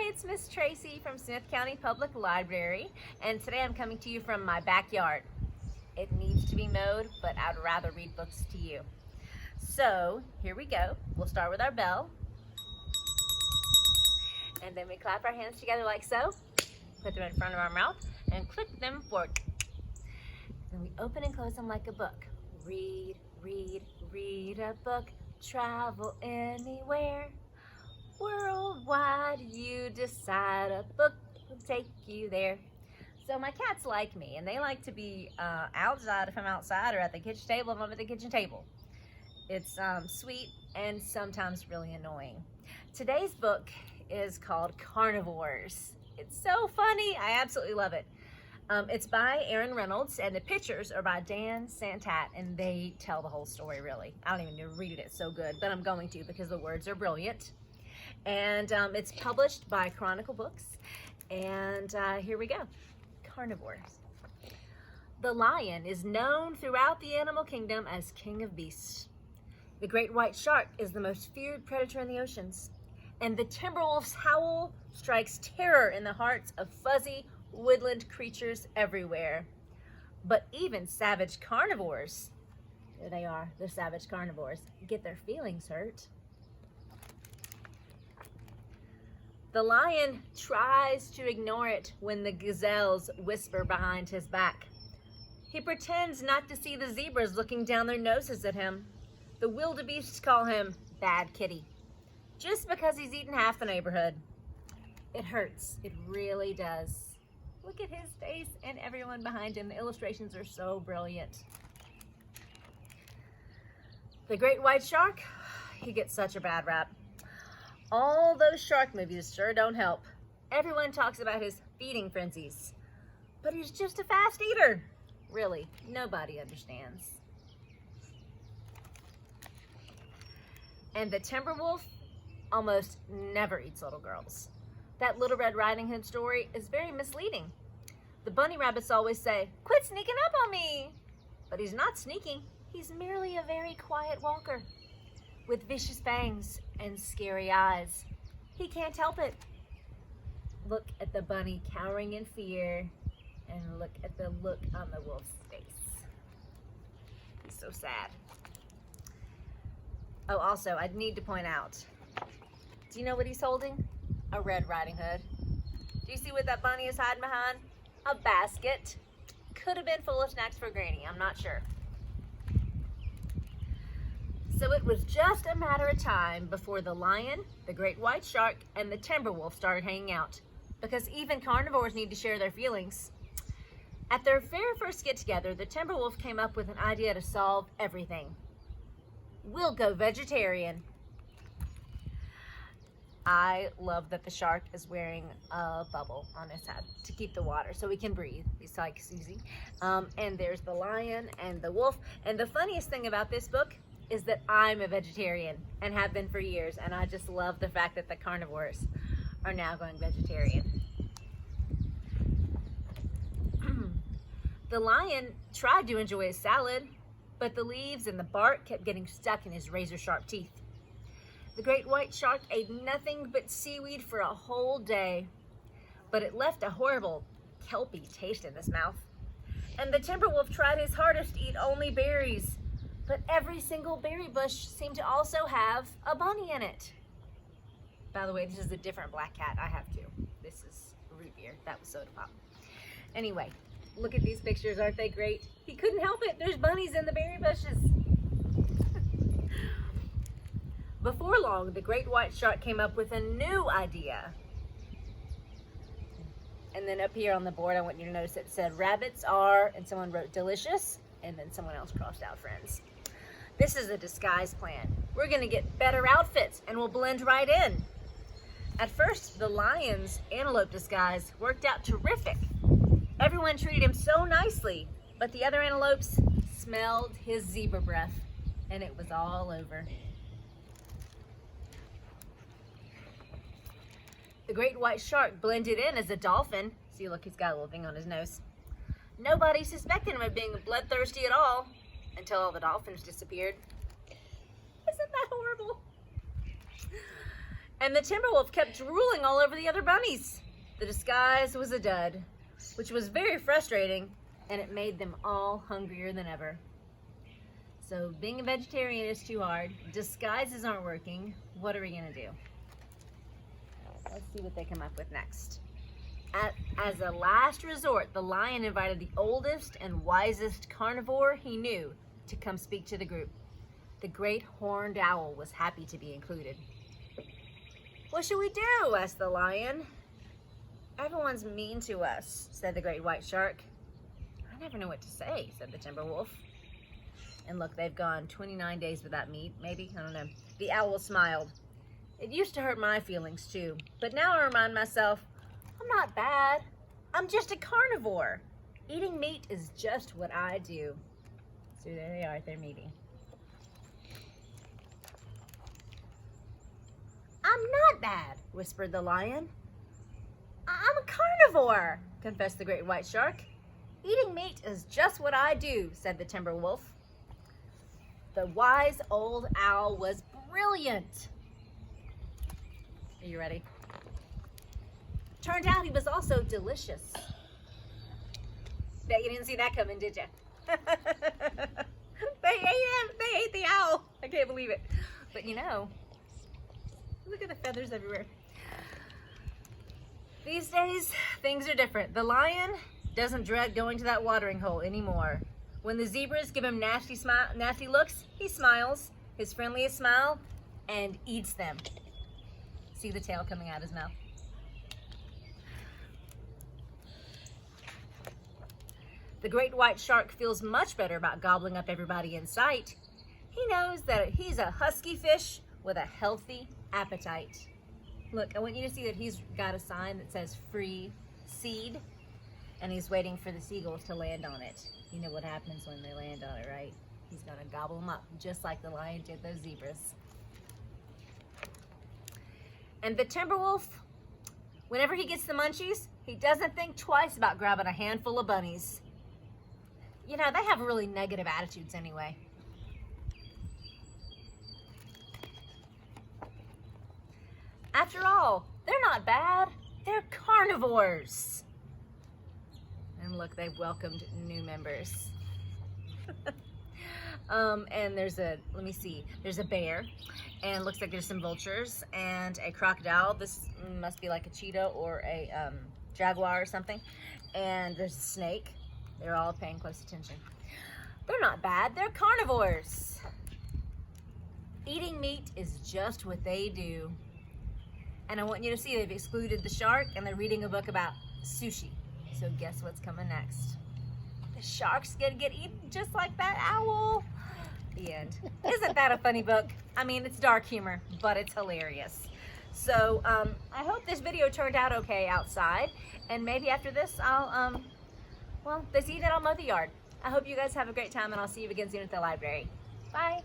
it's Miss Tracy from Smith County Public Library, and today I'm coming to you from my backyard. It needs to be mowed, but I'd rather read books to you. So here we go. We'll start with our bell, and then we clap our hands together like so, put them in front of our mouth, and click them forward. Then we open and close them like a book. Read, read, read a book, travel anywhere. Worldwide, you decide a book will take you there. So my cats like me, and they like to be outside if I'm outside, or at the kitchen table if I'm at the kitchen table. It's sweet and sometimes really annoying. Today's book is called Carnivores. It's so funny. I absolutely love it. It's by Aaron Reynolds, and the pictures are by Dan Santat, and they tell the whole story, really. I don't even need to read it. It's so good, but I'm going to because the words are brilliant. And it's published by Chronicle Books. And here we go. Carnivores. The lion is known throughout the animal kingdom as king of beasts. The great white shark is the most feared predator in the oceans. And the timber wolf's howl strikes terror in the hearts of fuzzy woodland creatures everywhere. But even savage carnivores, there they are, the savage carnivores, get their feelings hurt. The lion tries to ignore it when the gazelles whisper behind his back. He pretends not to see the zebras looking down their noses at him. The wildebeests call him Bad Kitty, just because he's eaten half the neighborhood. It hurts, it really does. Look at his face and everyone behind him. The illustrations are so brilliant. The great white shark, he gets such a bad rap. All those shark movies sure don't help. Everyone talks about his feeding frenzies, but he's just a fast eater. Really, nobody understands. And the timber wolf almost never eats little girls. That Little Red Riding Hood story is very misleading. The bunny rabbits always say, "Quit sneaking up on me." But he's not sneaking. He's merely a very quiet walker with vicious fangs and scary eyes. He can't help it. Look at the bunny cowering in fear, and look at the look on the wolf's face. He's so sad. Oh, also, I need to point out, do you know what he's holding? A Red Riding Hood. Do you see what that bunny is hiding behind? A basket. Could have been full of snacks for Granny, I'm not sure. So it was just a matter of time before the lion, the great white shark, and the timber wolf started hanging out, because even carnivores need to share their feelings. At their very first get together, the timber wolf came up with an idea to solve everything. We'll go vegetarian. I love that the shark is wearing a bubble on his head to keep the water so he can breathe. He's like Susie. And there's the lion and the wolf. And the funniest thing about this book is that I'm a vegetarian and have been for years, and I just love the fact that the carnivores are now going vegetarian. The lion tried to enjoy his salad, but the leaves and the bark kept getting stuck in his razor-sharp teeth. The great white shark ate nothing but seaweed for a whole day, but it left a horrible kelpy taste in his mouth. And the timber wolf tried his hardest to eat only berries, but every single berry bush seemed to also have a bunny in it. By the way, this is a different black cat. I have two. This is root beer. That was soda pop. Anyway, look at these pictures. Aren't they great? He couldn't help it. There's bunnies in the berry bushes. Before long, the great white shark came up with a new idea. And then up here on the board, I want you to notice it said rabbits are, and someone wrote delicious, and then someone else crossed out friends. This is a disguise plan. We're gonna get better outfits and we'll blend right in. At first, the lion's antelope disguise worked out terrific. Everyone treated him so nicely, but the other antelopes smelled his zebra breath, and it was all over. The great white shark blended in as a dolphin. See, look, he's got a little thing on his nose. Nobody suspected him of being bloodthirsty at all until all the dolphins disappeared. Isn't that horrible? And the Timberwolf kept drooling all over the other bunnies. The disguise was a dud, which was very frustrating, and it made them all hungrier than ever. So being a vegetarian is too hard. Disguises aren't working. What are we gonna do? Let's see what they come up with next. As a last resort, the lion invited the oldest and wisest carnivore he knew to come speak to the group. The great horned owl was happy to be included. "What should we do?" asked the lion. "Everyone's mean to us," said the great white shark. "I never know what to say," said the timber wolf. And look, they've gone 29 days without meat, maybe, I don't know. The owl smiled. "It used to hurt my feelings too, but now I remind myself, I'm not bad. I'm just a carnivore. Eating meat is just what I do." So there they are at their meeting. "I'm not bad," whispered the lion. "I'm a carnivore," confessed the great white shark. "Eating meat is just what I do," said the timber wolf. The wise old owl was brilliant. Are you ready? Turned out he was also delicious. Bet you didn't see that coming, did you? They ate him. They ate the owl. I can't believe it. But you know, look at the feathers everywhere. These days, things are different. The lion doesn't dread going to that watering hole anymore. When the zebras give him nasty looks, he smiles, his friendliest smile, and eats them. See the tail coming out his mouth? The great white shark feels much better about gobbling up everybody in sight. He knows that he's a husky fish with a healthy appetite. Look, I want you to see that he's got a sign that says free seed, and he's waiting for the seagulls to land on it. You know what happens when they land on it, right? He's gonna gobble them up, just like the lion did those zebras. And the timber wolf, whenever he gets the munchies, he doesn't think twice about grabbing a handful of bunnies. You know, they have really negative attitudes anyway. After all, they're not bad. They're carnivores. And look, they've welcomed new members. And there's a, let me see, there's a bear, and looks like there's some vultures, and a crocodile. This must be like a cheetah or a jaguar or something. And there's a snake. They're all paying close attention. They're not bad, they're carnivores. Eating meat is just what they do. And I want you to see they've excluded the shark, and they're reading a book about sushi. So guess what's coming next? The shark's gonna get eaten just like that owl. The end. Isn't that a funny book? I mean, it's dark humor, but it's hilarious. So I hope this video turned out okay outside, and maybe after this I'll well, this evening I'll mow the yard. I hope you guys have a great time, and I'll see you again soon at the library. Bye.